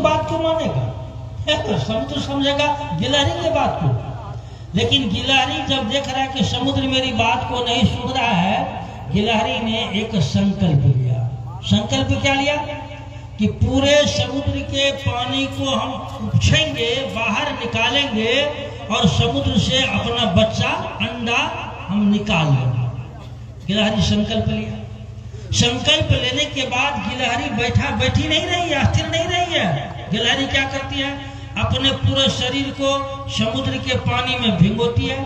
बात क्यों मानेगा? समुद्र समझेगा गिलहरी की बात को। लेकिन गिलहरी जब देख रहा है कि समुद्र मेरी बात को नहीं सुन रहा है, गिलहरी ने एक संकल्प लिया। संकल्प क्या लिया? कि पूरे समुद्र के पानी को हम उपछेंगे, बाहर निकालेंगे और समुद्र से अपना बच्चा, अंडा हम निकाल लेंगे। गिलहरी संकल्प लिया। संकल्प लेने के बाद गिलहरी बैठी नहीं रही है, स्थिर नहीं रही है। गिलहरी क्या करती है? अपने पूरे शरीर को समुद्र के पानी में भिगोती है,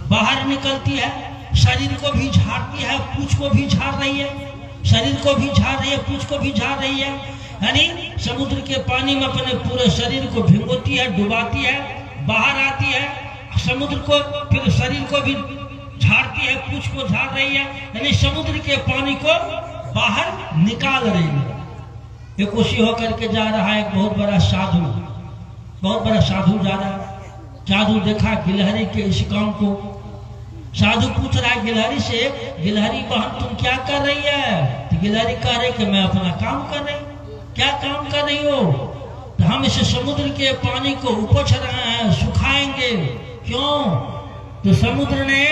बाहर निकलती है, शरीर को भी झाड़ती है, पूंछ को भी झाड़ रही है, शरीर को भी झाड़ रही है, पूंछ को भी झाड़ रही है। यानी समुद्र के पानी में अपने पूरे शरीर को भिगोती है, डुबाती है, बाहर आती है, समुद्र को फिर शरीर को भी झाड़ती है, पूंछ को झाड़ रही है, यानी समुद्र के पानी को बाहर निकाल रही है। एक खुशी होकर के जा रहा है, एक बहुत बड़ा साधु जा रहा है। साधु देखा गिलहरी के इस काम को। साधु पूछ रहा है गिलहरी से, गिलहरी बहन तुम क्या कर रही है? तो गिलहरी कह रही कि मैं अपना काम कर रही। क्या काम कर रही हो? तो हम इस समुद्र के पानी को उपछ रहे हैं, सुखाएंगे। क्यों? तो समुद्र ने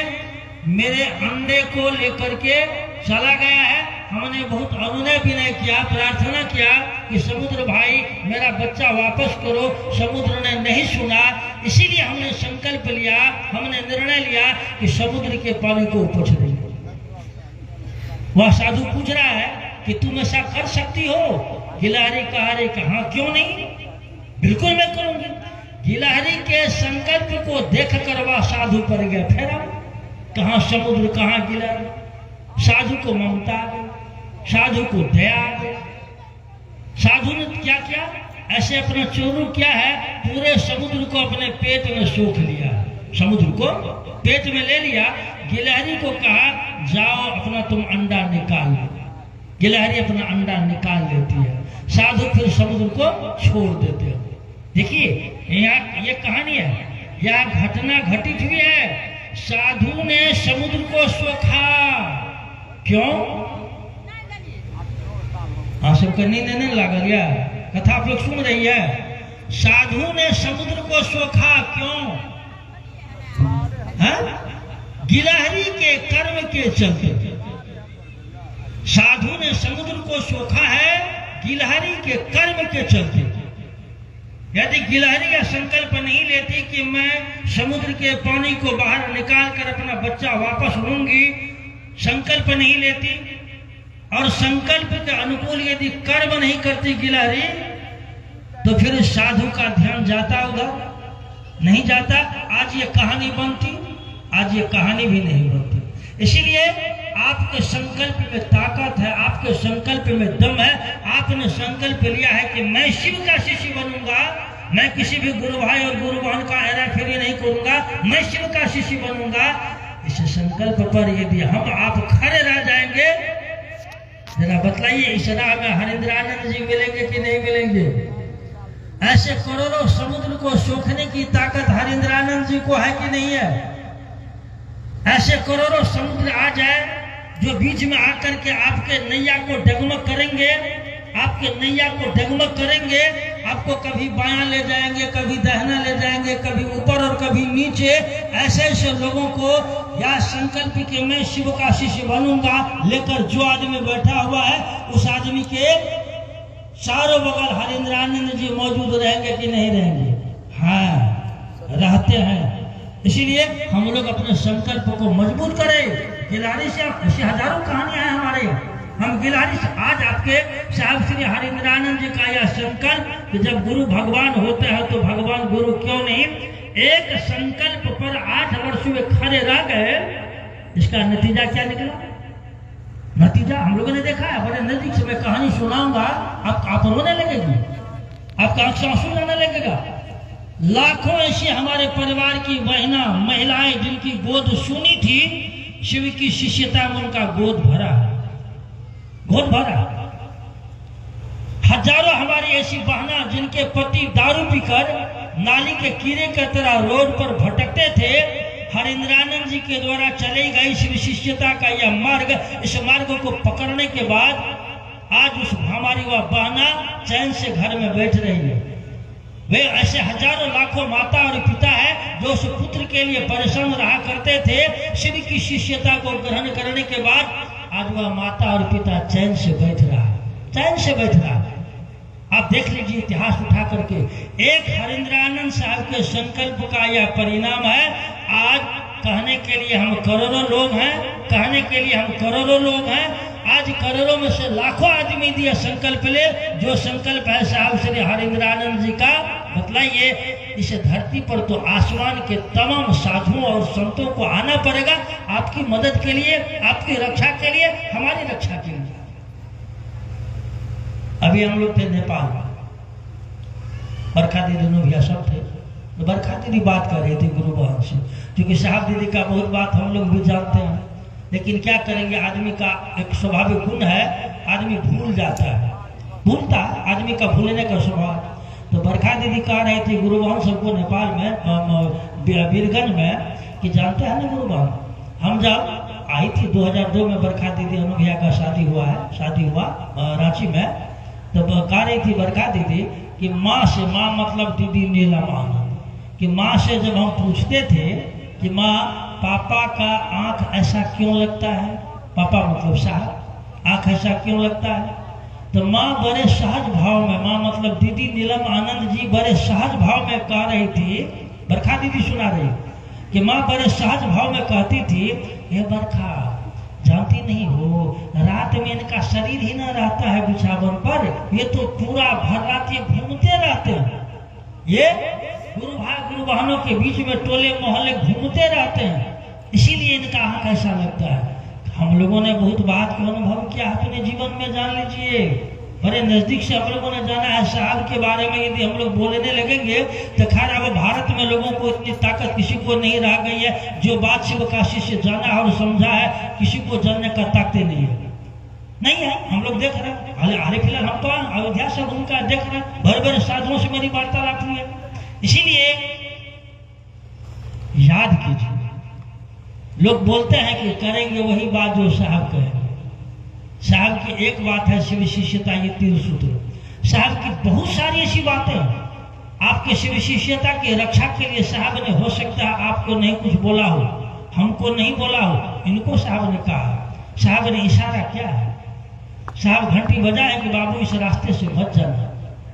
मेरे अंडे को लेकर के चला गया है। हमने बहुत अनुनय विनय किया, प्रार्थना किया कि समुद्र भाई मेरा बच्चा वापस करो। समुद्र ने नहीं सुना, इसीलिए हमने संकल्प लिया, हमने निर्णय लिया कि समुद्र के पानी को उपछ देंगे। वह साधु पूछ रहा है कि तुम ऐसा कर सकती हो? गिलहरी कह रही कि हाँ, क्यों नहीं, बिल्कुल मैं करूंगी। गिलहरी के संकल्प को देख कर वह साधु पर गया फेरा। कहाँ समुद्र, कहाँ गिलहरी। साधु को ममता आ गई, साधु को दया आ गई। साधु ने क्या किया? ऐसे अपना चोरू क्या है, पूरे समुद्र को अपने पेट में सोख लिया, समुद्र को पेट में ले लिया। गिलहरी को कहा जाओ अपना तुम अंडा निकाल लो। गिलहरी अपना अंडा निकाल लेती है, साधु फिर समुद्र को छोड़ देते हैं। देखिए यहाँ ये कहानी है, यह घटना घटित हुई है। साधु ने समुद्र को सोखा। क्यों? हाँ, सबका नींद नहीं लागल या? कथा आप लोग सुन रही है। साधु ने समुद्र को सोखा। क्यों? गिलहरी के कर्म के चलते साधु ने समुद्र को सोखा है, गिलहरी के कर्म के चलते। यदि गिलहरी यह संकल्प नहीं लेती कि मैं समुद्र के पानी को बाहर निकाल कर अपना बच्चा वापस लूंगी, संकल्प नहीं लेती और संकल्प के अनुकूल यदि कर्म नहीं करती गिलहरी, तो फिर साधु का ध्यान जाता उधर? नहीं जाता। आज ये कहानी बनती, आज ये कहानी भी नहीं बनती। इसीलिए आपके संकल्प में ताकत है, आपके संकल्प में दम है। आपने संकल्प लिया है कि मैं शिव का शिष्य बनूंगा, मैं किसी भी गुरु भाई और गुरु बहन का हेरा फेरी नहीं करूंगा, मैं शिव का शिष्य बनूंगा। इस संकल्प पर यदि हम आप खड़े रह जाएंगे, जरा बतलाइए इस राह में हरिंद्रानंद जी मिलेंगे कि नहीं मिलेंगे? ऐसे करोड़ों समुद्र को सोखने की ताकत हरिंद्रानंद जी को है कि नहीं है? ऐसे करोड़ों समुद्र आ जाए जो बीच में आकर के आपके नैया को डगमग करेंगे, आपके नैया को डगमग करेंगे, आपको कभी बायां ले जाएंगे, कभी दाहिना ले जाएंगे, कभी ऊपर और कभी नीचे। ऐसे ऐसे लोगों को या संकल्प कि मैं शिव का शिष्य बनूंगा लेकर जो आदमी बैठा हुआ है, उस आदमी के चारों बगल हरिंद्रानंद जी मौजूद रहेंगे कि नहीं रहेंगे? हाँ, रहते हैं। इसीलिए हम लोग अपने संकल्प को मजबूत करें। गिलहरी से ऐसी हजारों कहानियां हैं हमारे। हम गिलहरी से आज आपके साहब श्री हरिंद्रानंद जी का यह संकल्प कि जब गुरु भगवान होते हैं तो भगवान गुरु क्यों नहीं, एक संकल्प पर 8 वर्ष में खड़े रह गए। इसका नतीजा क्या निकला? नतीजा हम लोगों ने देखा है, बड़े नजदीक से मैं कहानी सुनाऊंगा, आप रोने लगेगी, आपका आंख से आंसू आने लगेगा। लाखों ऐसी हमारे परिवार की महिलाएं जिनकी गोद सुनी थी, शिव की शिष्यता में उनका गोद भरा है, गोद भरा। हजारों हमारी ऐसी बहना जिनके पति दारू पीकर नाली के कीड़े की तरह रोड पर भटकते थे, हरिंद्रानंद जी के द्वारा चले गई शिव शिष्यता का यह मार्ग, इस मार्ग को पकड़ने के बाद आज उस हमारी वह बहना चैन से घर में बैठ रही है। वे ऐसे हजारों लाखों माता और पिता है जो उस पुत्र के लिए परेशान रहा करते थे। शिव की शिष्यता को ग्रहण करने के बाद आज वह माता और पिता चैन से बैठ रहा है, चैन से बैठ रहा है। आप देख लीजिए इतिहास उठा करके, एक हरिंद्रानंद साहब के संकल्प का यह परिणाम है। आज कहने के लिए हम करोड़ों लोग हैं, कहने के लिए हम करोड़ों लोग हैं। आज करोड़ों में से लाखों आदमी दिया संकल्प ले, जो संकल्प है साहब श्री हरिंद्रानंद जी का। बतलाइए, इस धरती पर तो आसमान के तमाम साधुओं और संतों को आना पड़ेगा आपकी मदद के लिए, आपकी रक्षा के लिए, हमारी रक्षा के लिए। अभी हम लोग थे नेपाल, बरखा दीदी भैया सब थे, तो बरखा दीदी बात कर रही थी गुरु बहन से, क्योंकि साहब दीदी का बहुत बात हम लोग भी जानते हैं, लेकिन क्या करेंगे, आदमी का एक स्वाभाविक गुण है, आदमी भूल जाता है, भूलता है आदमी का भूलने का स्वभाव। तो बरखा दीदी कह रही थी गुरु बहन सबको नेपाल में वीरगंज में, कि जानते हैं ना गुरु बहन, हम जब आई थी 2002 में बरखा दीदी भैया का शादी हुआ रांची में, तो कह रही थी बरखा दीदी कि माँ से, माँ मतलब दीदी नीलम आनंद, कि माँ से जब हम पूछते थे कि माँ पापा का आंख ऐसा क्यों लगता है, पापा मतलब साहब, आंख ऐसा क्यों लगता है, तो माँ बड़े सहज भाव में, माँ मतलब दीदी नीलम आनंद जी बड़े सहज भाव में कह रही थी, बरखा दीदी सुना रही कि माँ बड़े सहज भाव में कहती थी, ये बरखा जानती नहीं हो, रात में इनका शरीर ही ना रहता है बिछावन पर, ये तो पूरा भर रात ये घूमते रहते हैं, ये गुरु भाई गुरु बहनों के बीच में टोले मोहल्ले घूमते रहते हैं, इसीलिए इनका आंख ऐसा लगता है। हम लोगों ने बहुत बात को अनुभव किया अपने जीवन में, जान लीजिए, बड़े नजदीक से हम लोगों ने जाना है। साहब के बारे में यदि हम लोग बोलने लगेंगे तो खैर अब भारत में लोगों को इतनी ताकत किसी को नहीं रह गई है, जो बात शिव काशी से जाना और समझा है किसी को जानने का ताकत नहीं है। हम लोग देख रहे हैं, हाल फिलहाल हम तो अयोध्या से उनका देख रहे हैं, बड़े बड़े साधुओं से मेरी वार्तालाप हुई है। इसीलिए याद कीजिए, लोग बोलते हैं कि करेंगे वही बात जो साहब कहेंगे। साहब की एक बात है शिव शिष्यता, ये 3 सूत्र। साहब की बहुत सारी ऐसी बातें आपके शिव शिष्यता की रक्षा के लिए साहब ने, हो सकता है आपको नहीं कुछ बोला हो, हमको नहीं बोला हो, इनको साहब ने कहा। साहब ने इशारा किया है, साहब घंटी बजाए कि बाबू इस रास्ते से मत जाना,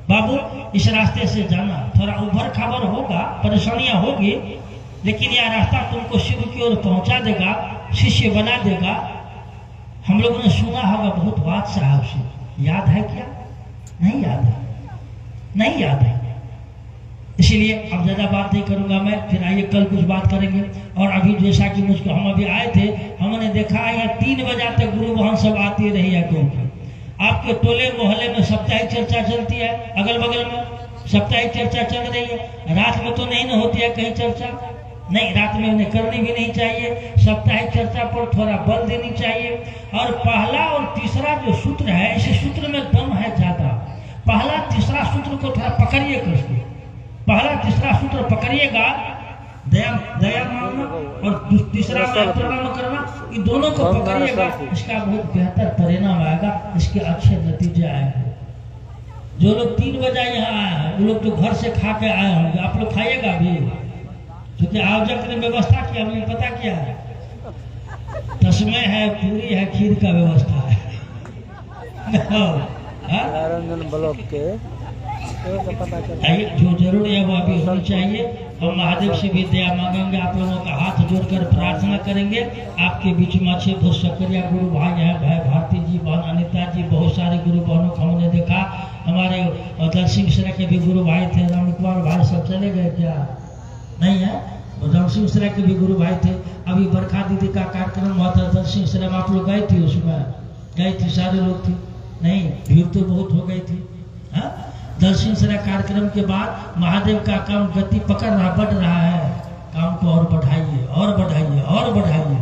बाबू इस रास्ते से जाना, थोड़ा उभर खाबर होगा, परेशानियां होगी, लेकिन यह रास्ता तुमको शिव की ओर पहुंचा देगा, शिष्य बना देगा। हम लोगों ने सुना होगा बहुत बात साहब से, याद है क्या? नहीं याद है, नहीं याद है। इसीलिए अब ज्यादा बात नहीं करूंगा मैं, फिर आइए कल कुछ बात करेंगे। और अभी जैसा कि मुझको, हम अभी आए थे, हमने देखा है 3 बजे तक गुरु बहन सब आती रही है क्योंकि आपके टोले मोहल्ले में साप्ताहिक चर्चा चलती है, अगल बगल में साप्ताहिक चर्चा चल रही है। रात में तो नहीं न होती है कहीं चर्चा, नहीं, रात में उन्हें करनी भी नहीं चाहिए। साप्ताहिक चर्चा पर थोड़ा बल देनी चाहिए। और पहला और तीसरा जो सूत्र है, इस सूत्र में दम है ज्यादा। पहला तीसरा सूत्र को थोड़ा पकड़िए करके, पहला तीसरा सूत्र पकड़िएगा, दया मांगना और तीसरा प्रणाम करना, ये दोनों को पकड़िएगा, इसका बहुत बेहतर परिणाम आएगा, इसके अच्छे नतीजे आएंगे। जो लोग 3 बजे यहाँ आए हैं, वो लोग तो घर से खा के आए होंगे, आप लोग खाइएगा भी, क्योंकि आयोजक ने व्यवस्था किया, मुझे पता क्या है, तस्में है, पूरी है, खीर का व्यवस्था है। ब्लॉक के जो जरूरी है वो अभी होनी चाहिए। और महादेव से भी दया मांगेंगे, आप लोगों का हाथ जोड़कर प्रार्थना करेंगे। आपके बीच में अच्छे बहुत सक्रिय गुरु भाई हैं, भाई भारती जी, बहन अनिता जी, बहुत सारे गुरु बहनों को हमने देखा। हमारे दर्शन मिश्रा के भी गुरु भाई थे, राम कुमार भाई सब चले गए क्या? नहीं है, दर्शन मिश्रा के भी गुरु भाई थे। अभी बरखा दीदी का कार्यक्रम हुआ था दर्शन मिश्रा में, आप लोग गए थे? उसमें गए थे, सारे लोग थे? नहीं, भीड़ तो बहुत हो गई थी। दर्शन मिश्रा कार्यक्रम के बाद महादेव का काम गति पकड़ रहा, बढ़ रहा है। काम को और बढ़ाइए और बढ़ाइए और बढ़ाइए।